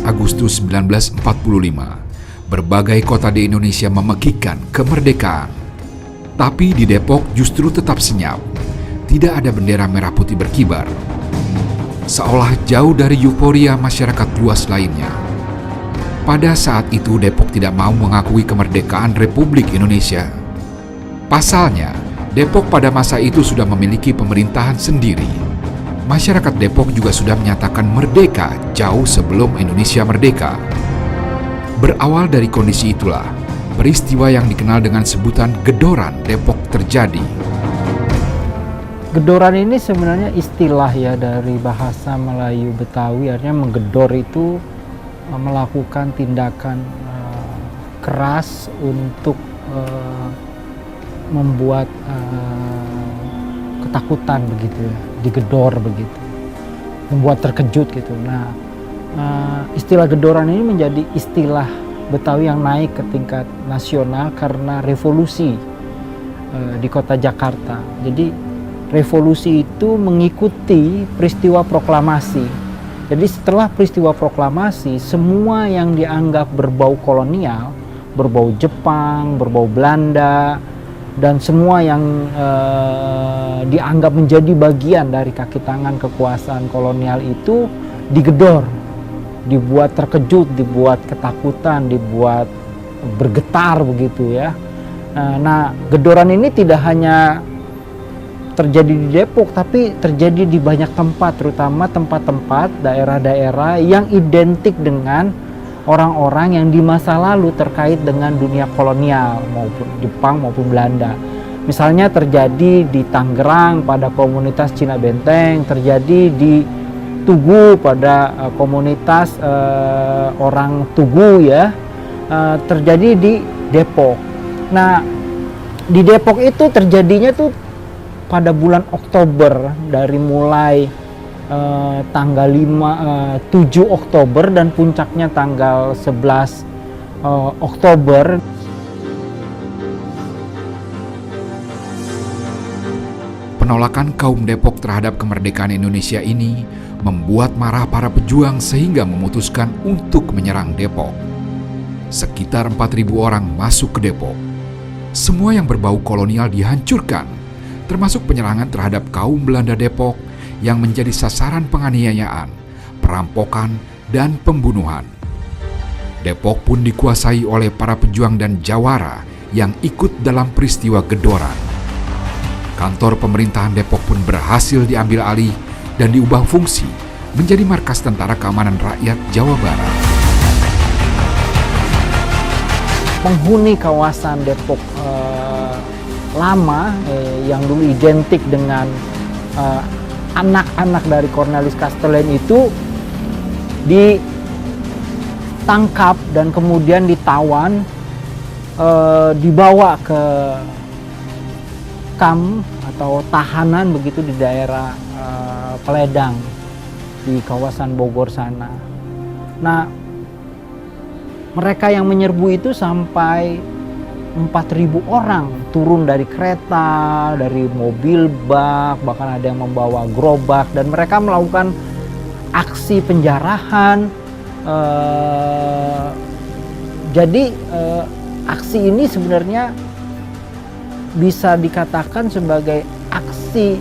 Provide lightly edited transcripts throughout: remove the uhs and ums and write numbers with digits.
Agustus 1945, berbagai kota di Indonesia memegikan kemerdekaan. Tapi di Depok justru tetap senyap. Tidak ada bendera merah putih berkibar. Seolah jauh dari euforia masyarakat luas lainnya. Pada saat itu Depok tidak mau mengakui kemerdekaan Republik Indonesia. Pasalnya, Depok pada masa itu sudah memiliki pemerintahan sendiri. Masyarakat Depok juga sudah menyatakan merdeka jauh sebelum Indonesia merdeka. Berawal dari kondisi itulah, peristiwa yang dikenal dengan sebutan Gedoran Depok terjadi. Gedoran ini sebenarnya istilah ya dari bahasa Melayu Betawi, artinya menggedor itu melakukan tindakan keras untuk membuat ketakutan begitu ya, digedor begitu, membuat terkejut gitu. Nah, istilah gedoran ini menjadi istilah Betawi yang naik ke tingkat nasional karena revolusi di kota Jakarta. Jadi revolusi itu mengikuti peristiwa proklamasi. Jadi setelah peristiwa proklamasi, semua yang dianggap berbau kolonial, berbau Jepang, berbau Belanda, dan semua yang dianggap menjadi bagian dari kaki tangan kekuasaan kolonial itu digedor, dibuat terkejut, dibuat ketakutan, dibuat bergetar begitu ya. Nah, gedoran ini tidak hanya terjadi di Depok, tapi terjadi di banyak tempat, terutama tempat-tempat daerah-daerah yang identik dengan orang-orang yang di masa lalu terkait dengan dunia kolonial maupun Jepang maupun Belanda. Misalnya terjadi di Tangerang pada komunitas Cina Benteng, terjadi di Tugu pada komunitas orang Tugu ya, terjadi di Depok. Nah, di Depok itu terjadinya tuh pada bulan Oktober, dari mulai tanggal 7 Oktober dan puncaknya tanggal 11 Oktober. Penolakan kaum Depok terhadap kemerdekaan Indonesia ini membuat marah para pejuang sehingga memutuskan untuk menyerang Depok. Sekitar 4.000 orang masuk ke Depok. Semua yang berbau kolonial dihancurkan, termasuk penyerangan terhadap kaum Belanda Depok yang menjadi sasaran penganiayaan, perampokan, dan pembunuhan. Depok pun dikuasai oleh para pejuang dan jawara yang ikut dalam peristiwa Gedoran. Kantor pemerintahan Depok pun berhasil diambil alih dan diubah fungsi menjadi markas Tentara Keamanan Rakyat Jawa Barat. Penghuni kawasan Depok lama yang dulu identik dengan anak-anak dari Cornelis Castellane itu ditangkap dan kemudian ditawan, dibawa ke kamp atau tahanan begitu di daerah Peledang di kawasan Bogor sana. Nah, mereka yang menyerbu itu sampai 4.000 orang turun dari kereta, dari mobil bak, bahkan ada yang membawa gerobak, dan mereka melakukan aksi penjarahan. Jadi aksi ini sebenarnya bisa dikatakan sebagai aksi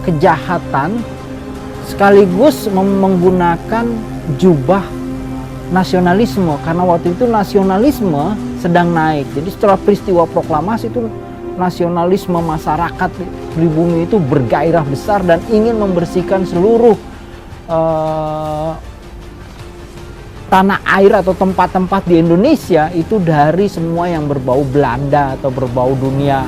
kejahatan sekaligus menggunakan jubah nasionalisme, karena waktu itu nasionalisme sedang naik. Jadi setelah peristiwa proklamasi itu nasionalisme masyarakat pribumi itu bergairah besar dan ingin membersihkan seluruh tanah air atau tempat-tempat di Indonesia itu dari semua yang berbau Belanda atau berbau dunia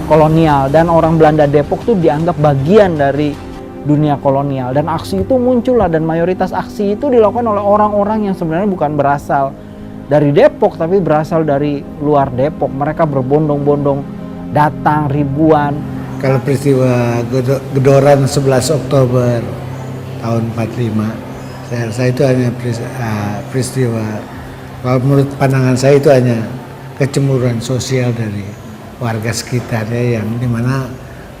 kolonial. Dan orang Belanda Depok itu dianggap bagian dari dunia kolonial, dan aksi itu muncullah, dan mayoritas aksi itu dilakukan oleh orang-orang yang sebenarnya bukan berasal dari Depok tapi berasal dari luar Depok. Mereka berbondong-bondong datang ribuan. Kalau peristiwa Gedoran 11 Oktober tahun 45, saya rasa itu hanya peristiwa, kalau menurut pandangan saya itu hanya kecemburuan sosial dari warga sekitarnya, yang dimana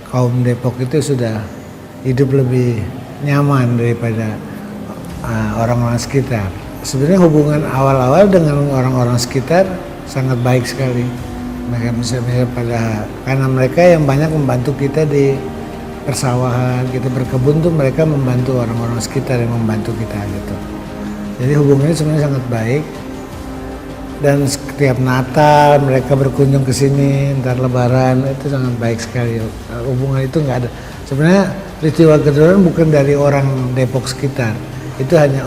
kaum Depok itu sudah hidup lebih nyaman daripada orang-orang sekitar. Sebenarnya hubungan awal-awal dengan orang-orang sekitar sangat baik sekali. Mereka misalnya karena mereka yang banyak membantu kita di persawahan, kita berkebun tuh mereka membantu orang-orang sekitar yang membantu kita gitu. Jadi hubungannya sebenarnya sangat baik. Dan setiap Natal mereka berkunjung ke sini, ntar Lebaran, itu sangat baik sekali. Hubungan itu nggak ada. Sebenarnya peristiwa Gedoran bukan dari orang Depok sekitar, itu hanya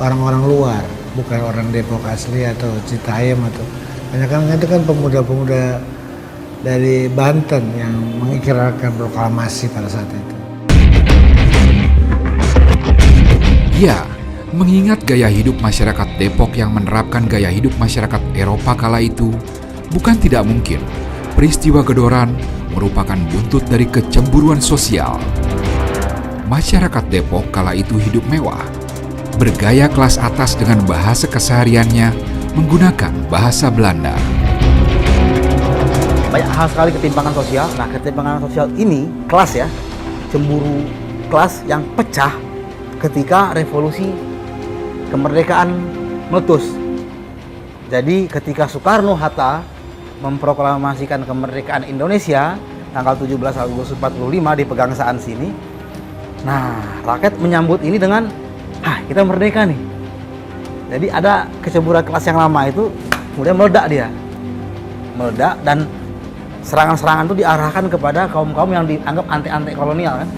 orang-orang luar, bukan orang Depok asli atau Citayam atau banyak itu kan pemuda-pemuda dari Banten yang mengikrarkan proklamasi pada saat itu. Ya, mengingat gaya hidup masyarakat Depok yang menerapkan gaya hidup masyarakat Eropa kala itu, bukan tidak mungkin peristiwa Gedoran merupakan buntut dari kecemburuan sosial. Masyarakat Depok kala itu hidup mewah, bergaya kelas atas dengan bahasa kesehariannya menggunakan bahasa Belanda. Banyak hal sekali ketimpangan sosial. Nah, ketimpangan sosial ini kelas ya, cemburu kelas yang pecah ketika revolusi kemerdekaan meletus. Jadi ketika Soekarno-Hatta memproklamasikan kemerdekaan Indonesia tanggal 17 Agustus 45 di Pegangsaan sini, nah rakyat menyambut ini dengan kita merdeka nih. Jadi ada kecemburuan kelas yang lama itu kemudian meledak dan serangan-serangan itu diarahkan kepada kaum-kaum yang dianggap anti kolonial kan.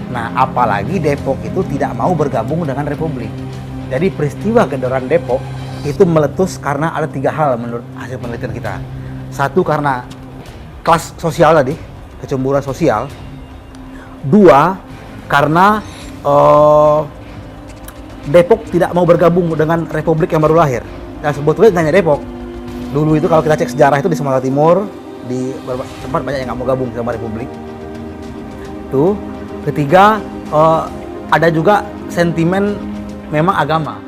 Nah, apalagi Depok itu tidak mau bergabung dengan Republik. Jadi peristiwa Gedoran Depok itu meletus karena ada 3 hal menurut hasil penelitian kita. Satu, karena kelas sosial tadi, kecemburuan sosial. 2, karena Depok tidak mau bergabung dengan Republik yang baru lahir. Dan sebetulnya nggak hanya Depok. Dulu itu kalau kita cek sejarah itu di Sumatera Timur, di beberapa tempat banyak yang nggak mau gabung sama Republik. Tuh. Ketiga, ada juga sentimen memang agama.